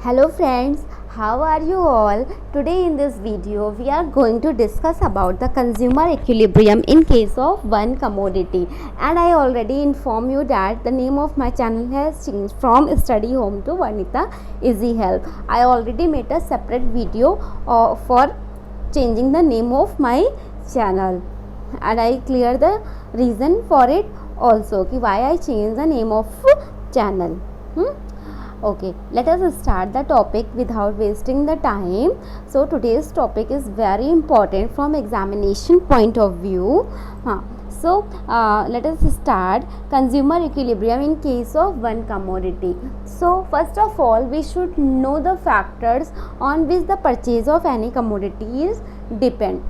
Hello friends, how are you all? Today in this video we are going to discuss about the consumer equilibrium in case of one commodity, and I already informed you that the name of my channel has changed from Study Home to Varnita Easy Help. I already made a separate video for changing the name of my channel, and I clear the reason for it also कि why I changed the name of channel. Okay, let us start the topic without wasting the time. So today's topic is very important from examination point of view. So let us start consumer equilibrium in case of one commodity. So first of all, we should know the factors on which the purchase of any commodity is depend.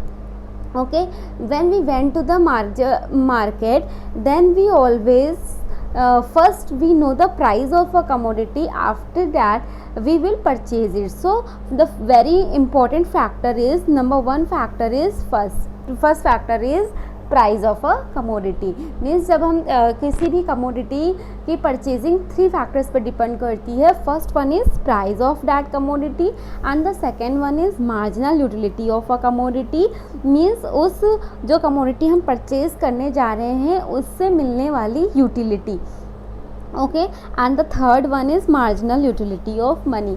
Okay, when we went to the market, then we always first we know the price of a commodity, after that we will purchase it. So the very important factor is, number one factor is first factor is price of a commodity. Means जब हम किसी भी commodity की purchasing 3 factors पर depend करती है. First one is price of that commodity and the second one is marginal utility of a commodity. Means उस जो कमोडिटी हम परचेज करने जा रहे हैं उससे मिलने वाली utility. Okay, and the third one is marginal utility of money.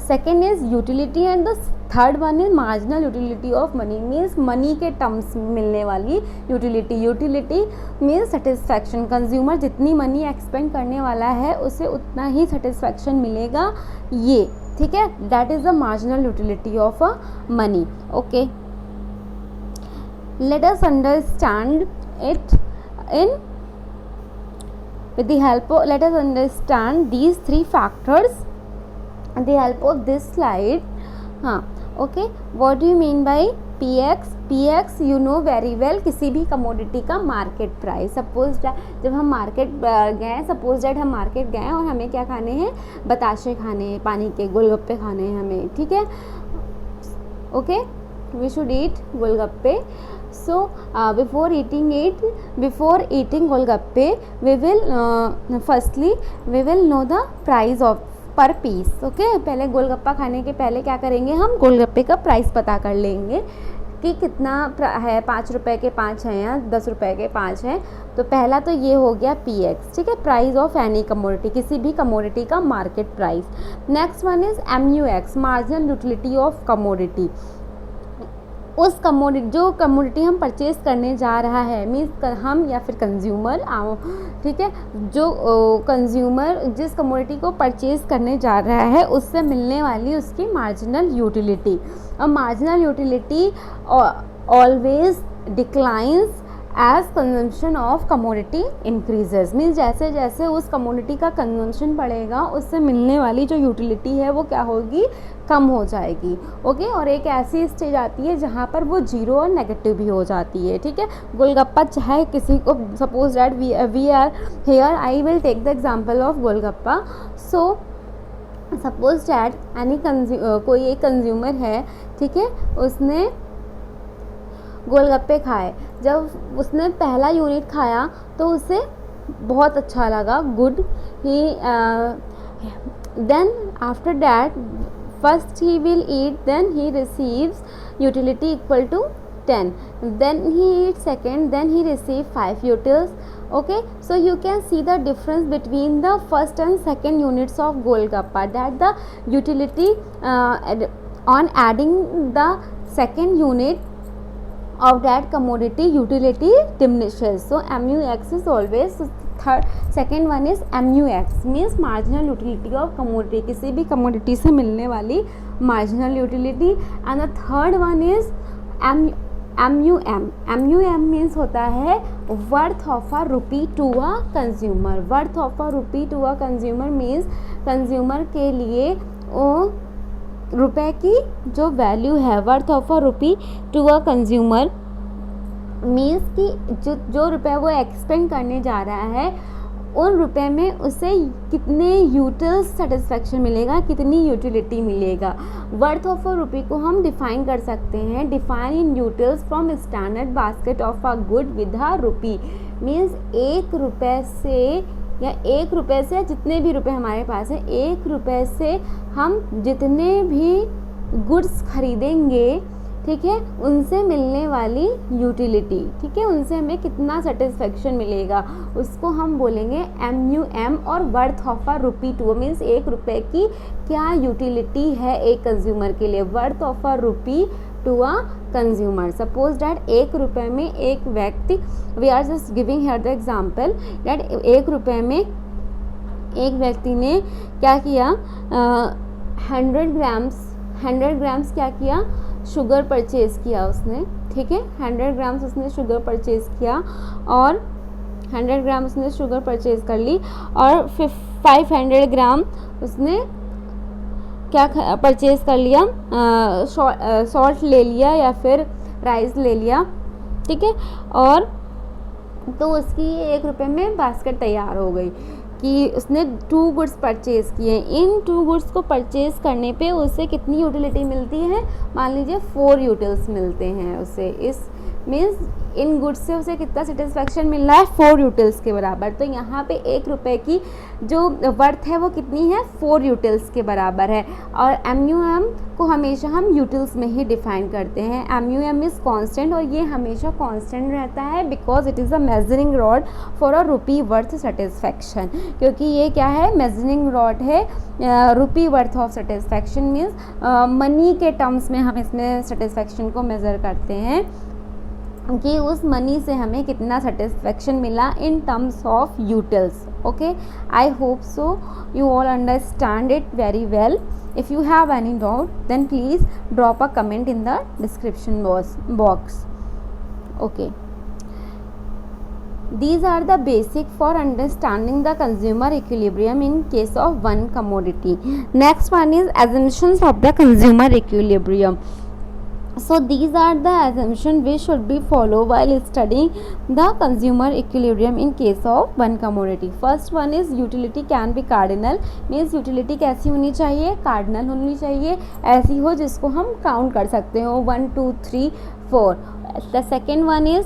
Second is utility and the third one is marginal utility of money. Means money के terms में मिलने वाली utility. Utility means satisfaction. Consumer जितनी money expend करने वाला है उसे उतना ही satisfaction मिलेगा. ये ठीक है, that is the marginal utility of a money. Okay, let us understand it in with the help of, let us understand these 3 factors with the help of this slide. Okay, what do you mean by PX? PX you know very well, किसी भी commodity का market price. Suppose जब हम market गए, suppose that हम market गए और हमें क्या खाने हैं, बताशे खाने हैं, पानी के गोलगप्पे खाने हैं हमें, ठीक है. Okay, we should eat golgappe. So before eating golgappe, we will firstly we will know the price of per piece. Okay, पहले गोलगप्पा खाने के पहले क्या करेंगे, हम गोलगप्पे का प्राइस पता कर लेंगे कि कितना है. 5 रुपए के 5 हैं या 10 रुपए के 5 हैं. तो पहला तो ये हो गया PX, ठीक है, प्राइस ऑफ एनी कमोडिटी, किसी भी कमोडिटी का market price. Next one is MUX, marginal utility of commodity. उस कमोडिटी, जो कमोडिटी हम परचेज़ करने जा रहा है, मीन्स हम या फिर कंज्यूमर, ठीक है, जो कंज्यूमर जिस कमोडिटी को परचेज़ करने जा रहा है उससे मिलने वाली उसकी मार्जिनल यूटिलिटी. और marginal utility always declines as consumption of commodity increases. Means जैसे जैसे उस कमोडिटी का कंजम्पशन बढ़ेगा उससे मिलने वाली जो यूटिलिटी है वो क्या होगी, कम हो जाएगी. ओके, और एक ऐसी स्टेज आती है जहाँ पर वो जीरो और नेगेटिव भी हो जाती है. ठीक है, गोलगप्पा चाहे किसी को, suppose that we are here, I will take the example of golgappa. So suppose that any कोई एक कंज्यूमर है, ठीक है, उसने गोलगप्पे खाए. जब उसने पहला यूनिट खाया तो उसे बहुत अच्छा लगा, good. He then after that first he will eat, then he receives utility equal to 10. Then he eats second, then he receives 5 utils. Okay, so you can see the difference between the first and second units of golgappa, that the utility on adding the second unit of that commodity, utility diminishes. So MUX is always second one is MUX, means marginal utility of commodity, किसी भी commodity से मिलने वाली marginal utility. And the third one is MUM. MUM means होता है worth of a rupee to a consumer. Worth of a rupee to a consumer means consumer के लिए रुपए की जो वैल्यू है, worth of a rupee to a consumer means कि जो रुपए वो एक्सपेंड करने जा रहा है उन रुपए में उसे कितने यूटिल्स सेटिस्फेक्शन मिलेगा, कितनी यूटिलिटी मिलेगा. वर्थ ऑफ अ रुपी को हम डिफाइन कर सकते हैं, define in utils from standard basket of a good with a rupee. Means 1 रुपये से या 1 रुपये से, जितने भी रुपए हमारे पास है, 1 रुपये से हम जितने भी गुड्स खरीदेंगे, ठीक है, उनसे मिलने वाली यूटिलिटी, ठीक है, उनसे हमें कितना सेटिस्फेक्शन मिलेगा, उसको हम बोलेंगे MUM और वर्थ ऑफ अ ₹2 मीन्स 1 रुपये की क्या यूटिलिटी है एक कंज्यूमर के लिए, worth of a ₹2 to a consumer. Suppose that 1 रुपये में एक व्यक्ति, we are just giving here the example that 1 रुपये में एक व्यक्ति ने क्या किया, 100 ग्राम्स क्या किया, शुगर परचेज़ किया उसने, ठीक है, 100 ग्राम्स उसने शुगर परचेज़ किया और 100 ग्राम उसने शुगर परचेज़ कर ली और 500 ग्राम उसने क्या परचेज़ कर लिया, सॉल्ट ले लिया या फिर राइस ले लिया, ठीक है, और तो उसकी 1 रुपये में बास्केट तैयार हो गई कि उसने 2 गुड्स परचेज़ किए। इन 2 गुड्स को परचेज़ करने पे उसे कितनी यूटिलिटी मिलती है, मान लीजिए 4 यूटिल्स मिलते हैं उसे, इस मीन्स इन गुड्स से उसे कितना सेटिस्फेक्शन मिल रहा है, 4 यूटिल्स के बराबर। तो यहाँ पे 1 रुपये की जो वर्थ है वो कितनी है, 4 यूटिल्स के बराबर है। और MUM को हमेशा हम यूटिल्स में ही डिफाइन करते हैं। MUM इज़ कांस्टेंट और ये हमेशा कांस्टेंट रहता है because it is a measuring rod for a rupee worth satisfaction, क्योंकि ये क्या है, मेजरिंग रॉड है rupee worth of satisfaction, means money के टर्म्स में हम इसमें सेटिस्फेक्शन को मेज़र करते हैं कि उस मनी से हमें कितना सेटिस्फेक्शन मिला इन terms of utils. Okay, I hope so you all understand it very well. If you have any doubt, then please drop a comment in the description box. Okay, these are the basic for understanding the consumer equilibrium in case of one commodity. Next one is assumptions of the consumer equilibrium. So these are the assumptions which should be followed while studying the consumer equilibrium in case of one commodity. First one is utility can be cardinal, means utility कैसी होनी चाहिए, cardinal होनी चाहिए, ऐसी हो जिसको हम count कर सकते हो 1 2 3 4. The second one is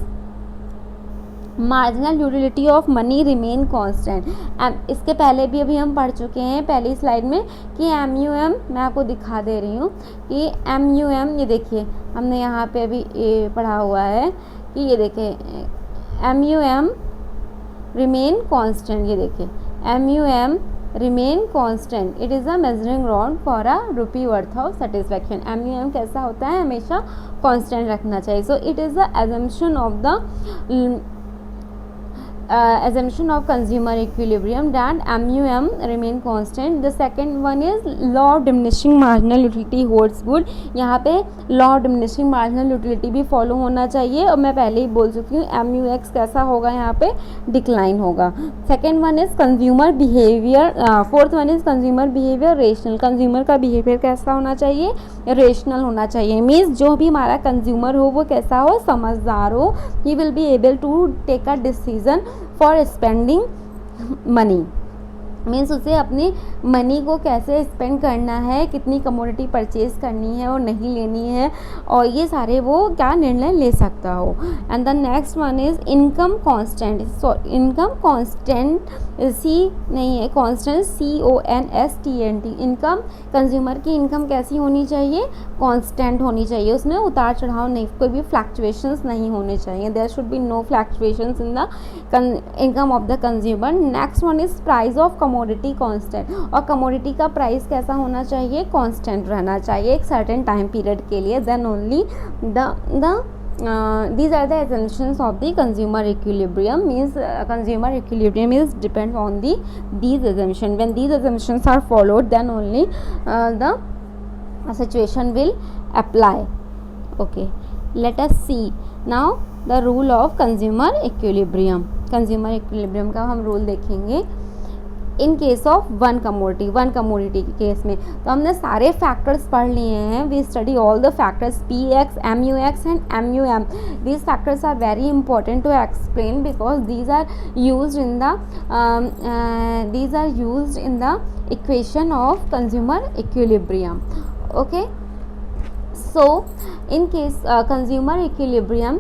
marginal utility of money remain constant. इसके पहले भी अभी हम पढ़ चुके हैं पहली स्लाइड में कि MUM, मैं आपको दिखा दे रही हूँ कि MUM, ये देखिए हमने यहाँ पे अभी ये पढ़ा हुआ है कि ये देखिए MUM रिमेन कांस्टेंट, ये देखिए MUM remain constant, it is a measuring rod for a rupee worth of satisfaction. MUM कैसा होता है, हमेशा कांस्टेंट रखना चाहिए। So it is the assumption of the assumption of consumer equilibrium that MUM remain constant. The second one is law of diminishing marginal utility holds good. यहाँ पे law of diminishing marginal utility भी follow होना चाहिए और मैं पहले ही बोल चुकी हूँ MUX कैसा होगा, यहाँ पे डिक्लाइन होगा। Second one is consumer behaviour, fourth one is consumer behaviour rational. Consumer का बिहेवियर कैसा होना चाहिए, रेशनल होना चाहिए, मीन्स जो भी हमारा कंज्यूमर हो वो कैसा हो, समझदार हो, he will be able to take a decision for spending money, means उसे अपनी मनी को कैसे स्पेंड करना है, कितनी कमोडिटी परचेज करनी है और नहीं लेनी है, और ये सारे वो क्या निर्णय ले सकता हो। And the next one is income constant. Income constant C नहीं है, कांस्टेंट CONSTANT। इनकम, कंज्यूमर की इनकम कैसी होनी चाहिए, कांस्टेंट होनी चाहिए, उसमें उतार चढ़ाव नहीं, कोई भी फ्लक्चुएशंस नहीं होने चाहिए, there should be no fluctuations in the income of the consumer. Next one is price of commodity constant, और कमोडिटी का प्राइस कैसा होना चाहिए, कांस्टेंट रहना चाहिए एक सर्टेन टाइम पीरियड के लिए, then only these are the assumptions of the consumer equilibrium, means consumer equilibrium is depend on these assumptions. When these assumptions are followed, then only the situation will apply. Okay, let us see now the rule of consumer equilibrium. consumer equilibrium का हम rule देखेंगे in case of one commodity के case में। तो हमने सारे factors पढ़ लिए हैं, we study all the factors PX, MUX and MUM। These factors are very important to explain because these are used in the equation of consumer equilibrium. Okay, so in case consumer equilibrium,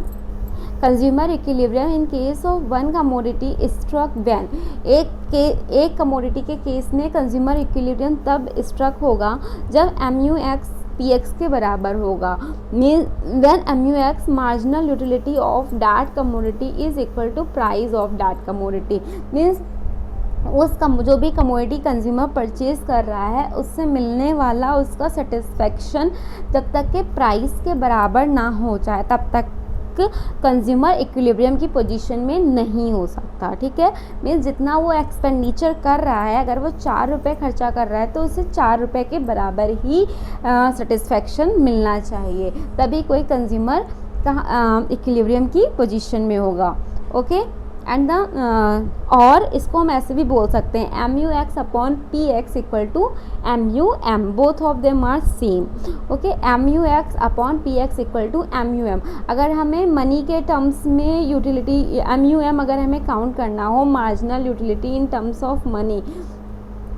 consumer equilibrium in case of one commodity struck when, एक commodity के case में consumer equilibrium तब struck होगा जब MUX PX के बराबर होगा, mean when MUX marginal utility of that commodity is equal to price of that commodity, means जो भी कमोडिटी कंज्यूमर परचेज कर रहा है उससे मिलने वाला उसका सेटिस्फेक्शन जब तक के प्राइस के बराबर ना हो जाए तब तक कंज्यूमर इक्विलिब्रियम की पोजीशन में नहीं हो सकता। ठीक है, मीन्स जितना वो एक्सपेंडिचर कर रहा है, अगर वो 4 रुपये खर्चा कर रहा है तो उसे 4 रुपये के बराबर ही सेटिस्फेक्शन मिलना चाहिए, तभी कोई कंज्यूमर इक्विलिब्रियम की पोजीशन में होगा। ओके, एंड और इसको हम ऐसे भी बोल सकते हैं MUX upon PX equal to MUM, both of them are same. Okay, MUX upon PX equal to MUM। अगर हमें मनी के टर्म्स में यूटिलिटी MUM अगर हमें काउंट करना हो, marginal utility in terms of money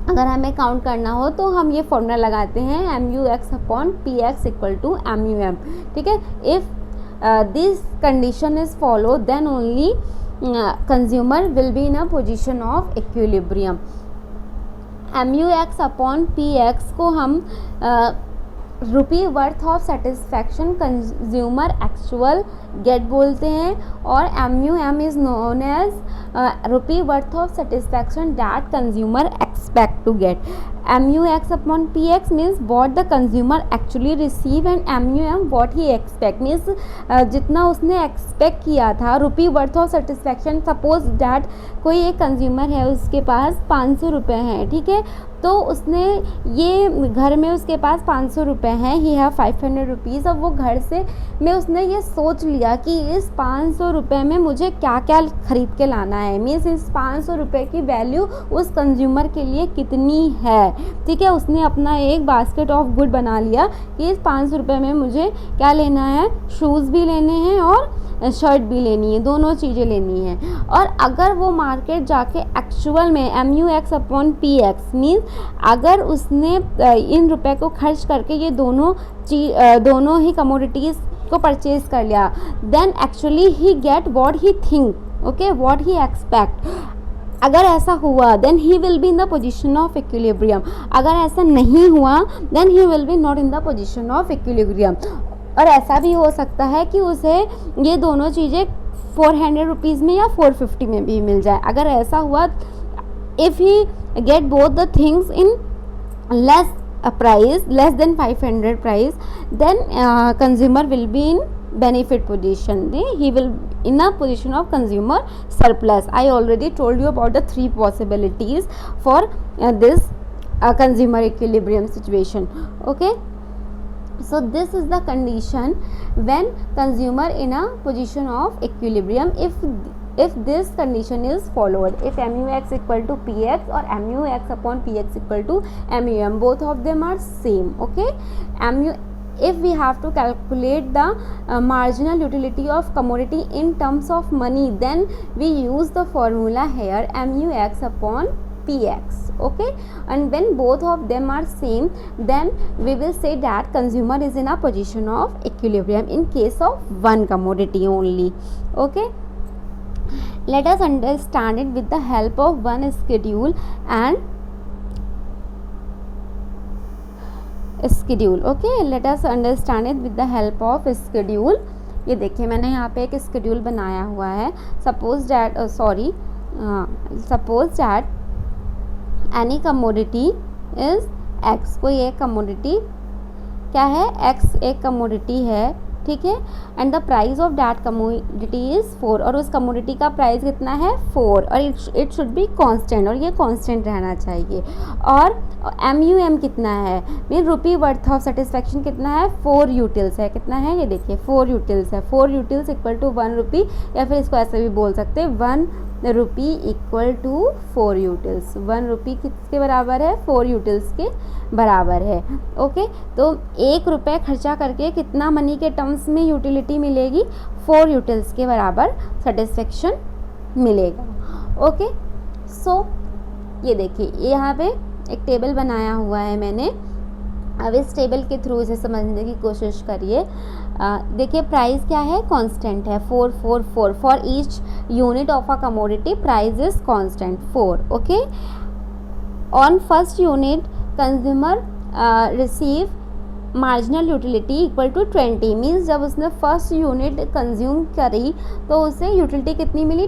अगर हमें काउंट करना हो तो हम ये फॉर्मूला लगाते हैं MUX upon PX equal to MUM। ठीक है, if this condition is follow then only consumer will be in a position of equilibrium। MUX upon PX को हम rupee worth of satisfaction consumer actual get बोलते हैं, और MUM is known as rupee worth of satisfaction that consumer expect to get. MUX upon PX means what the consumer actually receive and MUM what he expect, means जितना उसने expect किया था rupee worth of satisfaction. Suppose that कोई एक consumer है, उसके पास 500 रुपये हैं, ठीक है, तो उसने ये घर में उसके पास 500 रुपये हैं, ही हैव 500 रुपीज़। अब वो घर से में उसने ये सोच लिया कि इस 500 रुपये में मुझे क्या क्या ख़रीद के लाना है, मीन्स इस 500 रुपये की वैल्यू उस कंज्यूमर के लिए कितनी है। ठीक है, उसने अपना एक बास्केट ऑफ गुड बना लिया कि इस 500 रुपये में मुझे क्या लेना है, शूज़ भी लेने हैं और शर्ट भी लेनी है, दोनों चीज़ें लेनी है। और अगर वो मार्केट जाके एक्चुअल में MUX अपॉन PX मीन्स अगर उसने इन रुपए को खर्च करके ये दोनों ही कमोडिटीज़ को परचेज कर लिया, then actually he get what he think, okay, what he expect. अगर ऐसा हुआ then he will be in the position of equilibrium, अगर ऐसा नहीं हुआ then he will be not in the position of equilibrium. और ऐसा भी हो सकता है कि उसे ये दोनों चीज़ें 400 रुपीज़ में या 450 में भी मिल जाए। अगर ऐसा हुआ, if he get both the things in less price, less than 500 price, then consumer will be in benefit position, he will in a position of consumer surplus। I already told you about the 3 possibilities for this consumer equilibrium situation। Okay, so this is the condition when consumer in a position of equilibrium if this condition is followed, if MUX equal to PX or MUX upon PX equal to MUM, both of them are same। Okay, if we have to calculate the marginal utility of commodity in terms of money, then we use the formula here MUX upon PX। Okay, and when both of them are same, then we will say that consumer is in a position of equilibrium in case of one commodity only। Okay, let us understand it with the help of one schedule and schedule। Okay, let us understand it with the help of schedule। ये देखिए मैंने यहाँ पे एक schedule बनाया हुआ है। suppose that any commodity is X, कोई एक commodity क्या है, X एक commodity है, ठीक है, and the price of that commodity is 4, और उस कमोडिटी का प्राइस कितना है 4, और इट शुड बी कांस्टेंट, और ये कांस्टेंट रहना चाहिए। और MUM कितना है, mean rupee worth of satisfaction कितना है, 4 यूटिल्स है, कितना है ये देखिए 4 यूटिल्स है, 4 यूटिल्स इक्वल टू 1 रुपी, या फिर इसको ऐसे भी बोल सकते हैं 1 रुपी इक्वल टू 4 यूटिल्स। 1 रुपी किसके बराबर है, 4 यूटिल्स के बराबर है। ओके, तो 1 रुपये खर्चा करके कितना मनी के टर्म्स में यूटिलिटी मिलेगी, 4 यूटिल्स के बराबर सेटिस्फेक्शन मिलेगा। ओके, सो ये देखिए यहाँ पे एक टेबल बनाया हुआ है मैंने, अब इस टेबल के थ्रू इसे समझने की कोशिश करिए। देखिए प्राइस क्या है, कांस्टेंट है 444 for each unit of a commodity price is constant 4। Okay, on first unit consumer receive marginal utility equal to 20, means जब उसने फर्स्ट यूनिट कंज्यूम करी तो उसे यूटिलिटी कितनी मिली,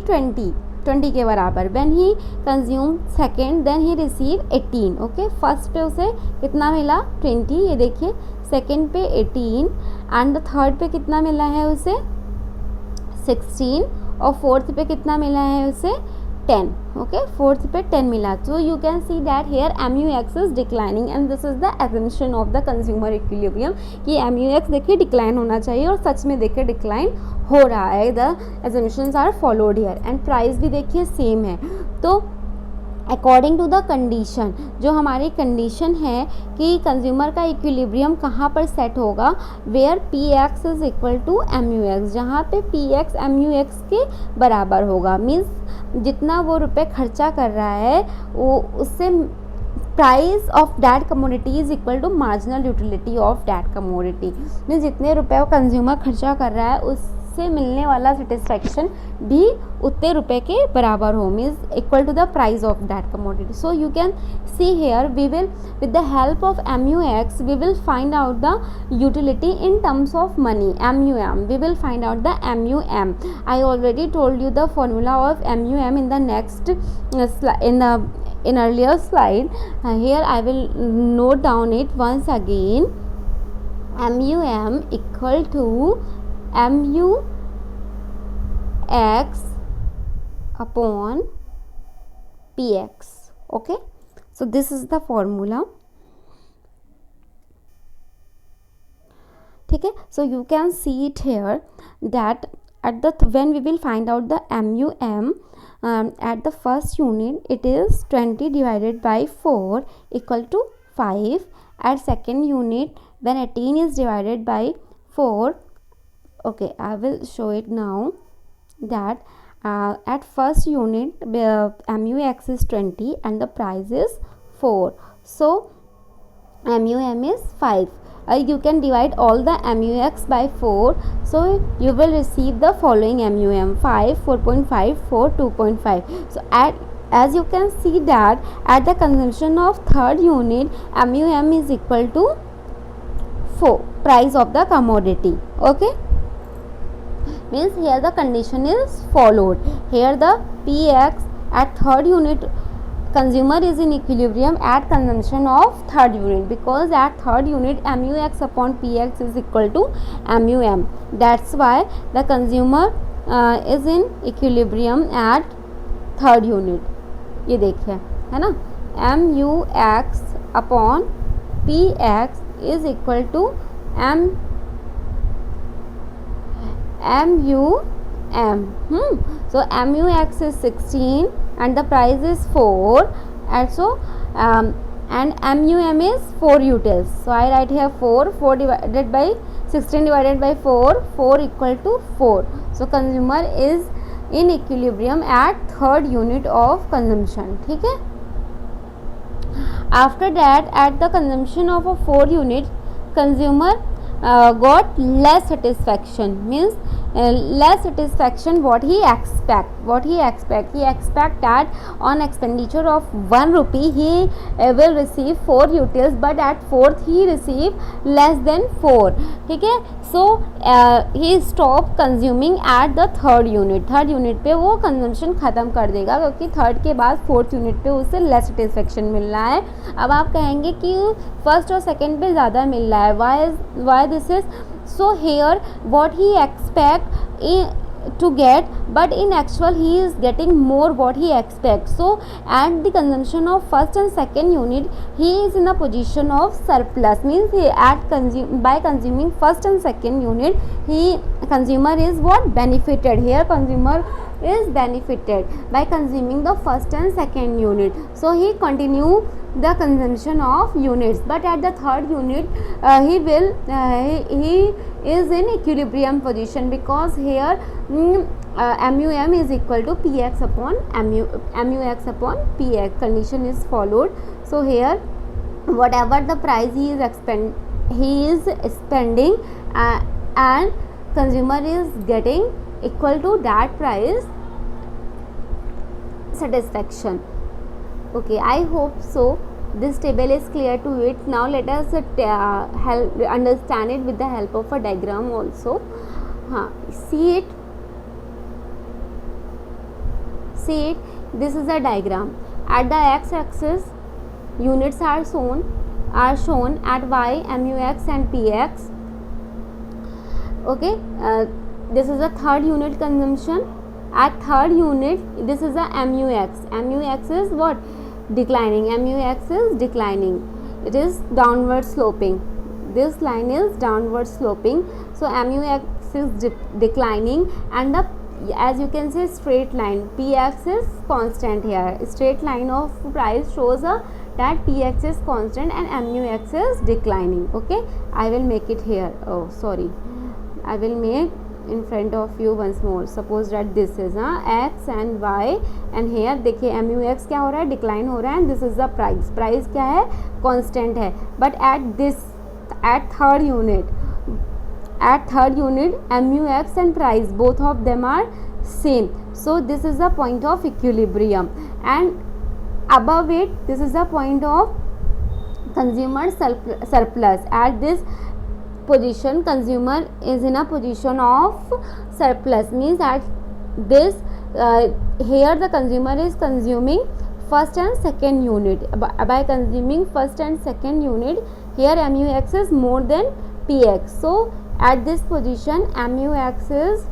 20 के बराबर। When he consume second then he receive 18। Okay, first पे उसे कितना मिला, 20, ये देखिए, सेकेंड पे 18 एंड द थर्ड पे कितना मिला है उसे 16 और फोर्थ पे कितना मिला है उसे 10। ओके, फोर्थ पे 10 मिला। So you can see that here MUX is declining and this is the assumption of the consumer equilibrium कि MUX देखिए डिक्लाइन होना चाहिए और सच में देखिए डिक्लाइन हो रहा है। The assumptions are followed here and price भी देखिए सेम है। तो अकॉर्डिंग टू द कंडीशन, जो हमारी कंडीशन है कि कंज्यूमर का इक्विलिब्रियम कहाँ पर सेट होगा, where PX is equal to MUX, जहाँ पे PX MUX के बराबर होगा। मीन्स जितना वो रुपए खर्चा कर रहा है वो उससे price of that commodity is equal to marginal utility of that commodity. Means जितने रुपए वो कंज्यूमर खर्चा कर रहा है उससे मिलने वाला सेटिस्फेक्शन भी उतने रुपए के बराबर हो, means equal to the price of that commodity. So you can see here we will with the help of MUX we will find out the utility in terms of money, MUM, we will find out the MUM. I already told you the formula of MUM in the next in earlier slide. Here I will note down it once again. MUM equal to MUX upon PX. Okay, so this is the formula. ठीक है, so you can see it here that at the when we will find out the MUM at the first unit it is 20 divided by 4 equal to 5. At second unit when 18 is divided by 4, okay, I will show it now that at first unit MUX is 20 and the price is 4, so MUM is 5. You can divide all the MUX by 4, so you will receive the following MUM: 5, 4.5, 4, 2.5. So as you can see that at the consumption of third unit MUM is equal to 4, price of the commodity. Okay, means here the condition is followed. Here the PX at third unit consumer is in equilibrium at consumption of third unit, because at third unit MUX upon PX is equal to MUM. That's why the consumer is in equilibrium at third unit. ये देखिए है ना, MUX upon PX is equal to MUM. So MUX is 16 and the price is 4, and so and MUM is 4 utils. So I write here 4 divided by 16 divided by 4 equal to 4. So consumer is in equilibrium at third unit of consumption. ठीक है, after that at the consumption of a 4 unit consumer got less satisfaction, means less satisfaction what he expect that on expenditure of 1 rupee he will receive 4 utils, but at fourth he receive less than 4. ठीक है, so he stop consuming at the third unit पे वो consumption ख़त्म कर देगा, क्योंकि third के बाद फोर्थ यूनिट पे उसे लेस सेटिस्फेक्शन मिल रहा है। अब आप कहेंगे कि फर्स्ट और सेकेंड पे ज़्यादा मिल रहा है, why this is so? Here what he expect to get, but in actual he is getting more what he expects. So at the consumption of first and second unit he is in a position of surplus, means he by consuming first and second unit consumer is what benefited. Here consumer is benefited by consuming the first and second unit, so he continue the consumption of units, but at the third unit he is in equilibrium position, because here MUM is equal to PX upon MUX upon PX, condition is followed. So here whatever the price he is spending, and consumer is getting equal to that price satisfaction. Okay, I hope so this table is clear to it. Now let us understand it with the help of a diagram also. See it, this is a diagram. At the x-axis, units are shown at y, mux and px. Okay, this is a third unit consumption. At third unit, this is a mux. Mux is what? Declining. Mux is declining. It is downward sloping. This line is downward sloping. So mux is declining, and the, as you can see, straight line px is constant here. Straight line of price shows that px is constant and mux is declining. Okay, I will make it here. Oh sorry, I will make in front of you once more. Suppose that this is x and y, and here देखिए mux क्या हो रहा है? Decline हो रहा है, and this is the price. Price क्या है? कांस्टेंट है. But at third unit mux and price, both of them are same. So this is the point of equilibrium, and above it, this is the point of consumer surplus. At this position, consumer is in a position of surplus, means at this here the consumer is consuming first and second unit. By consuming first and second unit, here mux is more than px. So at this position mux is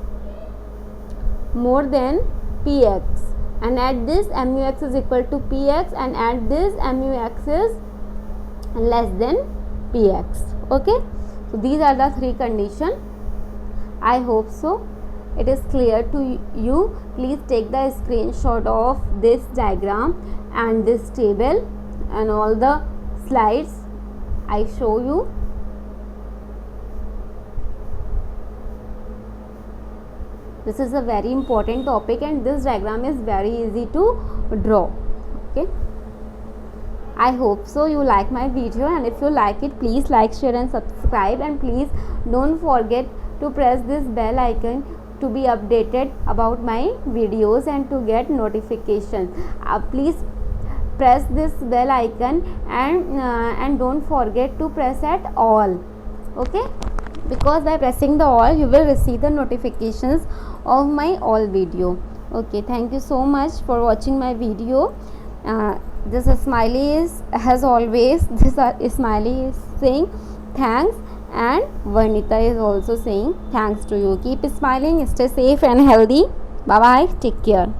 more than px, and at this mux is equal to px, and at this mux is less than px. Okay, so these are the three conditions. I hope so it is clear to you. Please take the screenshot of this diagram and this table and all the slides I show you. This is a very important topic, and this diagram is very easy to draw. Okay, I hope so you like my video, and if you like it, please like, share and subscribe, and please don't forget to press this bell icon to be updated about my videos and to get notifications. Please press this bell icon, and don't forget to press at all. Okay, because by pressing the all you will receive the notifications of my all video. Okay, thank you so much for watching my video. This smiley is, as always, this smiley is saying thanks, and Varnita is also saying thanks to you. Keep smiling, stay safe and healthy. Bye bye, take care.